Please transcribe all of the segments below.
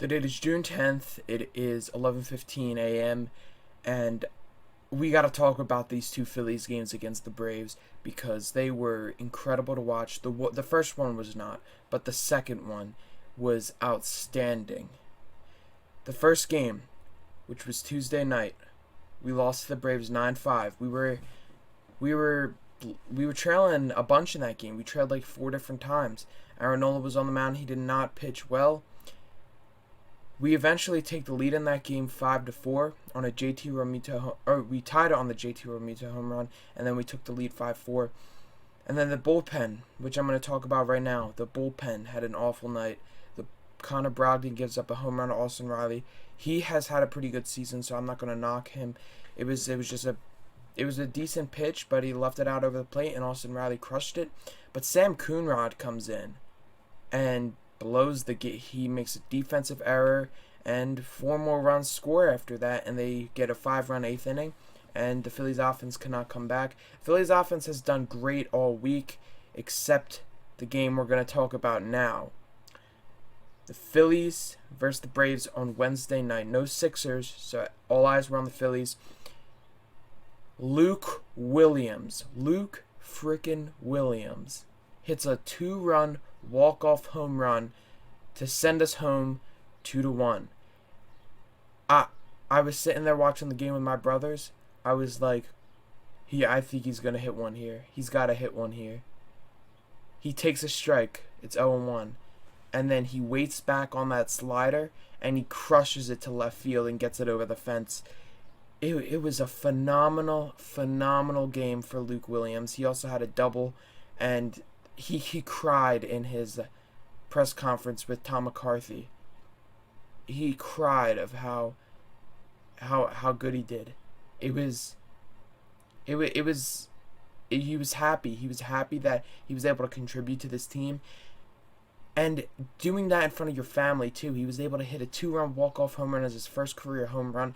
The date is June 10th. It is 11:15 a.m. and we got to talk about these two Phillies games against the Braves because they were incredible to watch. The first one was not, but the second one was outstanding. The first game, which was Tuesday night, we lost to the Braves 9-5. We were trailing a bunch in that game. We trailed like 4 different times. Aaron Nola was on the mound. He did not pitch well. We eventually take the lead in that game 5-4 on a JT Realmuto, or we tied it on the JT Realmuto home run, and then we took the lead 5-4. And then the bullpen, which I'm going to talk about right now, the bullpen had an awful night. Connor Brogdon gives up a home run to Austin Riley. He has had a pretty good season, so I'm not going to knock him. It was a decent pitch, but he left it out over the plate, and Austin Riley crushed it. But Sam Coonrod comes in and blows the game. He makes a defensive error, and 4 more runs score after that, and they get a 5-run 8th inning, and the Phillies offense cannot come back. Phillies offense has done great all week, except the game we're going to talk about now. The Phillies versus the Braves on Wednesday night. No Sixers, so all eyes were on the Phillies. Luke frickin' Williams hits a 2-run walk-off home run to send us home 2-1. I was sitting there watching the game with my brothers. I was like, I think he's going to hit one here. He's got to hit one here. He takes a strike. It's 0-1. And then he waits back on that slider, and he crushes it to left field and gets it over the fence. It was a phenomenal game for Luke Williams. He also had a double, and he cried in his press conference with Tom McCarthy. He cried of how good he did. He was happy. He was happy that he was able to contribute to this team. And doing that in front of your family, too. He was able to hit a 2-run walk-off home run as his first career home run.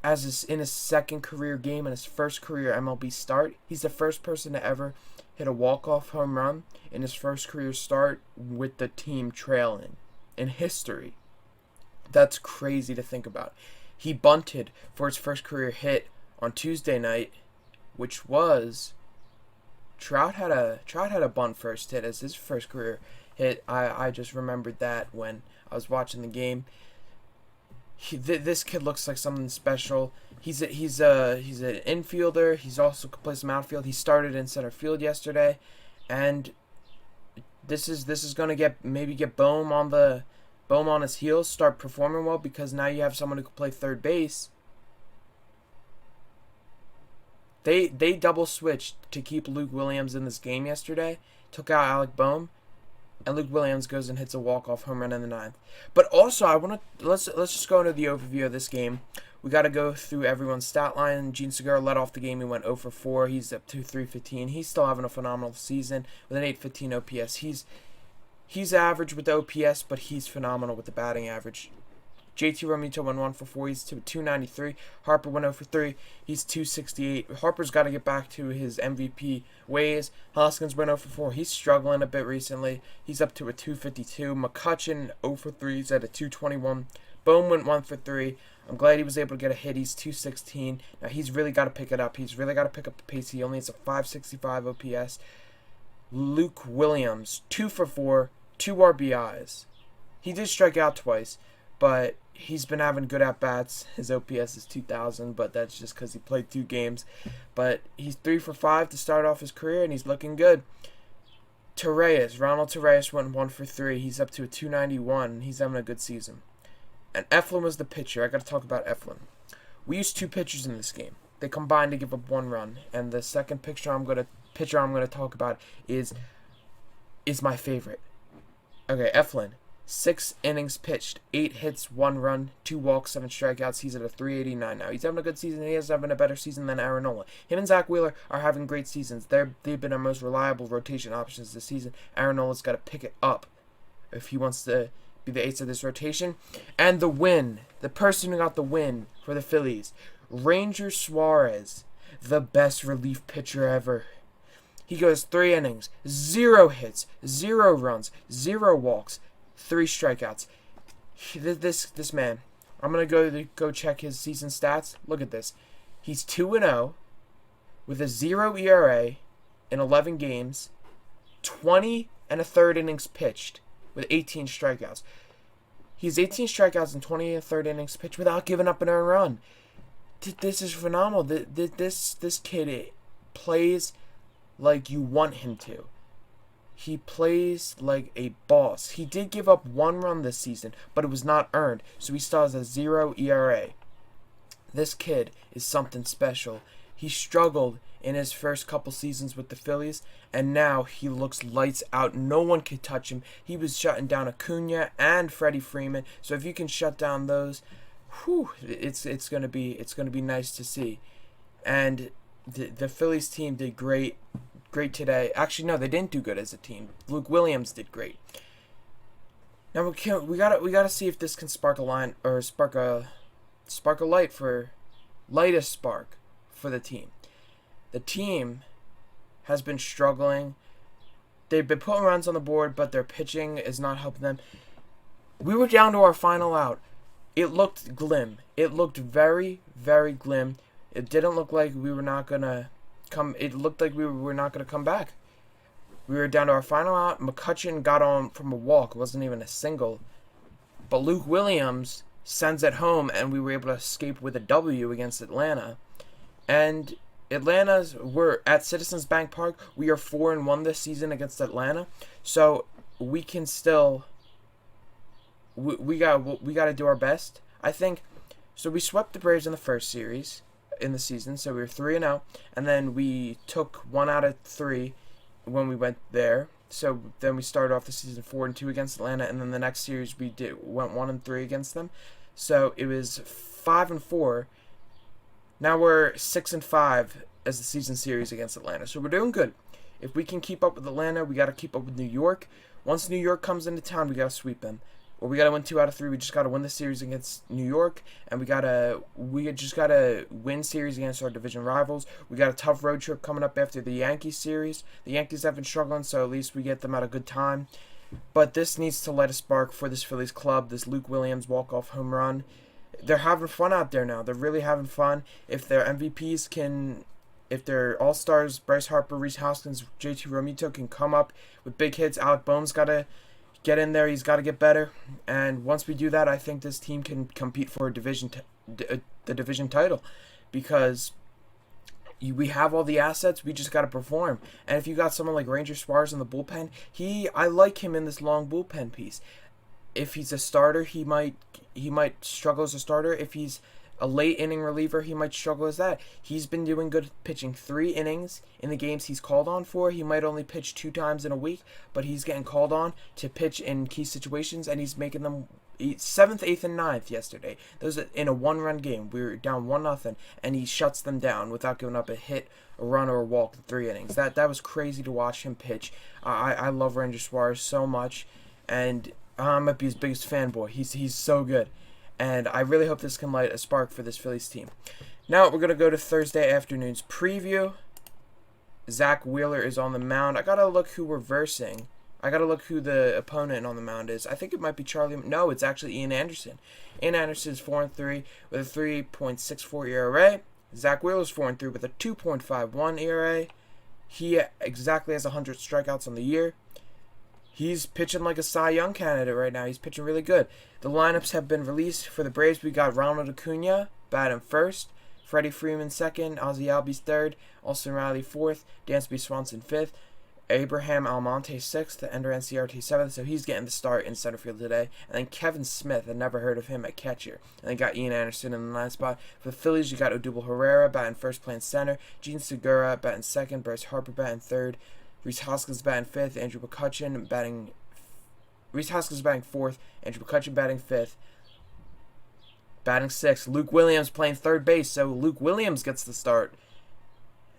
In his second career game and his first career MLB start. He's the first person to ever hit a walk-off home run in his first career start with the team trailing in history. That's crazy to think about. He bunted for his first career hit on Tuesday night, which was Trout had a bunt first hit as his first career hit. I just remembered that when I was watching the game. This kid looks like something special. He's an infielder. He's also plays some outfield. He started in center field yesterday, and this is gonna get Bohm on his heels, start performing well, because now you have someone who can play third base. They double switched to keep Luke Williams in this game yesterday. Took out Alec Bohm, and Luke Williams goes and hits a walk-off home run in the 9th. But also, let's just go into the overview of this game. We got to go through everyone's stat line. Gene Segura led off the game. He went 0 for 4. He's up to 315. He's still having a phenomenal season with an 815 OPS. He's average with the OPS, but he's phenomenal with the batting average. JT Realmuto went 1 for 4. He's 293. Harper went 0 for 3. He's 268. Harper's got to get back to his MVP ways. Hoskins went 0 for 4. He's struggling a bit recently. He's up to a 252. McCutchen 0 for 3. He's at a 221. Bohm went 1 for 3. I'm glad he was able to get a hit. He's 216. Now he's really got to pick it up. He's really got to pick up the pace. He only has a 565 OPS. Luke Williams 2 for 4. 2 RBIs. He did strike out twice, but he's been having good at-bats. His OPS is 2,000, but that's just because he played 2 games. But he's 3 for 5 to start off his career, and he's looking good. Ronald Torreyes went 1 for 3. He's up to a 291. He's having a good season. And Eflin was the pitcher. I got to talk about Eflin. We used 2 pitchers in this game. They combined to give up 1 run. And the second pitcher I'm going to talk about is my favorite. Okay, Eflin. 6 innings pitched, 8 hits, 1 run, 2 walks, 7 strikeouts. He's at a 389 now. He's having a good season. He is having a better season than Aaron Nola. Him and Zach Wheeler are having great seasons. They've been our most reliable rotation options this season. Aaron Nola's got to pick it up if he wants to be the ace of this rotation. And the win, the person who got the win for the Phillies, Ranger Suarez, the best relief pitcher ever. He goes 3 innings, 0 hits, 0 runs, 0 walks, 3 strikeouts. This man. I'm gonna go check his season stats. Look at this. He's 2-0 with a 0 ERA in 11 games, 20 and a third innings pitched with 18 strikeouts. He's 18 strikeouts and 20 and a third innings pitched without giving up an earned run. This is phenomenal. This kid plays like you want him to. He plays like a boss. He did give up 1 run this season, but it was not earned, so he still has a 0 ERA. This kid is something special. He struggled in his first couple seasons with the Phillies, and now he looks lights out. No one could touch him. He was shutting down Acuna and Freddie Freeman. So if you can shut down those, it's gonna be nice to see. And the Phillies team did great today. Actually, no, they didn't do good as a team. Luke Williams did great. Now we gotta see if this can spark a line or spark a light for lightest spark for the team. The team has been struggling. They've been putting runs on the board, but their pitching is not helping them. We were down to our final out. It looked glim. It looked very, very glim. It didn't look like we were not gonna come. It looked like we were not gonna come back. We were down to our final out. McCutchen got on from a walk. It wasn't even a single. But Luke Williams sends it home, and we were able to escape with a W against Atlanta. And we're at Citizens Bank Park. We are 4-1 this season against Atlanta, so we can still. We got to do our best. I think. So we swept the Braves in the first series in the season, so we were 3-0, and then we took 1 out of 3 when we went there. So then we started off the season 4-2 against Atlanta, and then the next series we went 1-3 against them. So it was 5-4. Now we're 6-5 as the season series against Atlanta. So we're doing good. If we can keep up with Atlanta, we got to keep up with New York. Once New York comes into town, we got to sweep them. Or we got to win 2 out of 3. We just got to win the series against New York, and we just got to win series against our division rivals. We got a tough road trip coming up after the Yankees series. The Yankees have been struggling, so at least we get them at a good time. But this needs to light a spark for this Phillies club. This Luke Williams walk-off home run. They're having fun out there now. They're really having fun. If their MVPs if their all-stars, Bryce Harper, Rhys Hoskins, JT Realmuto can come up with big hits, Alec Boehm's got to get in there. He's got to get better. And once we do that, I think this team can compete for the division title, because we have all the assets. We just got to perform. And if you got someone like Ranger Suarez in the bullpen, I like him in this long bullpen piece. If he's a starter, he might struggle as a starter. If he's a late inning reliever, he might struggle as that. He's been doing good pitching 3 innings in the games he's called on for. He might only pitch 2 times in a week, but he's getting called on to pitch in key situations, and he's making them 7th, 8th, and 9th yesterday. Those are in a 1-run game. We were down 1-0, and he shuts them down without giving up a hit, a run, or a walk in 3 innings. That was crazy to watch him pitch. I love Ranger Suarez so much, and I might be his biggest fanboy. He's so good. And I really hope this can light a spark for this Phillies team. Now we're going to go to Thursday afternoon's preview. Zach Wheeler is on the mound. I got to look who we're versing. I got to look who the opponent on the mound is. I think it might be Charlie. No, it's actually Ian Anderson. Ian Anderson is 4-3 with a 3.64 ERA. Zach Wheeler's 4-3 with a 2.51 ERA. He exactly has 100 strikeouts on the year. He's pitching like a Cy Young candidate right now. He's pitching really good. The lineups have been released. For the Braves, we got Ronald Acuna batting first, Freddie Freeman second, Ozzie Albies third, Austin Riley fourth, Dansby Swanson fifth, Abraham Almonte sixth, Ender NCRT seventh, so he's getting the start in center field today. And then Kevin Smith, I never heard of him at catcher. And then got Ian Anderson in the 9th spot. For the Phillies, you got Odubel Herrera batting first, playing center, Gene Segura batting second, Bryce Harper batting third, Rhys Hoskins batting 5th, Andrew McCutchen batting 4th, Andrew McCutchen batting 5th, batting 6th, Luke Williams playing 3rd base, so Luke Williams gets the start,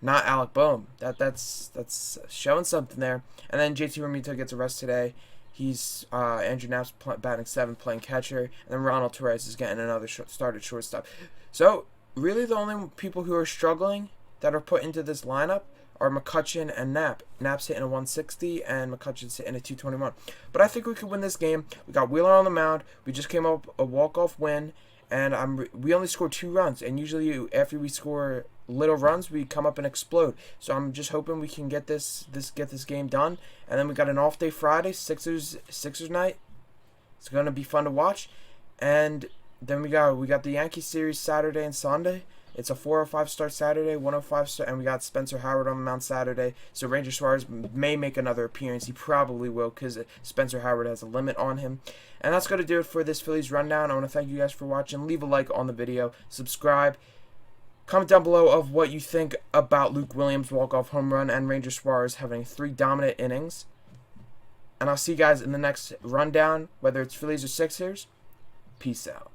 not Alec Boehm. That's showing something there. And then JT Realmuto gets a rest today. He's Andrew Knapp's batting 7th, playing catcher, and then Ronald Torres is getting another start at shortstop. So really, the only people who are struggling that are put into this lineup are McCutchen and Knapp. Knapp's hitting a 160 and McCutchen's hitting a 221. But I think we could win this game. We got Wheeler on the mound. We just came up a walk-off win, and we only scored 2 runs. And usually after we score little runs, we come up and explode. So I'm just hoping we can get this game done. And then we got an off day Friday, Sixers night. It's gonna be fun to watch. And then we got the Yankee series Saturday and Sunday. It's a 4:05 start Saturday, 1:05 start, and we got Spencer Howard on the mound Saturday. So Ranger Suarez may make another appearance. He probably will because Spencer Howard has a limit on him. And that's going to do it for this Phillies rundown. I want to thank you guys for watching. Leave a like on the video. Subscribe. Comment down below of what you think about Luke Williams' walk-off home run and Ranger Suarez having 3 dominant innings. And I'll see you guys in the next rundown, whether it's Phillies or Sixers. Peace out.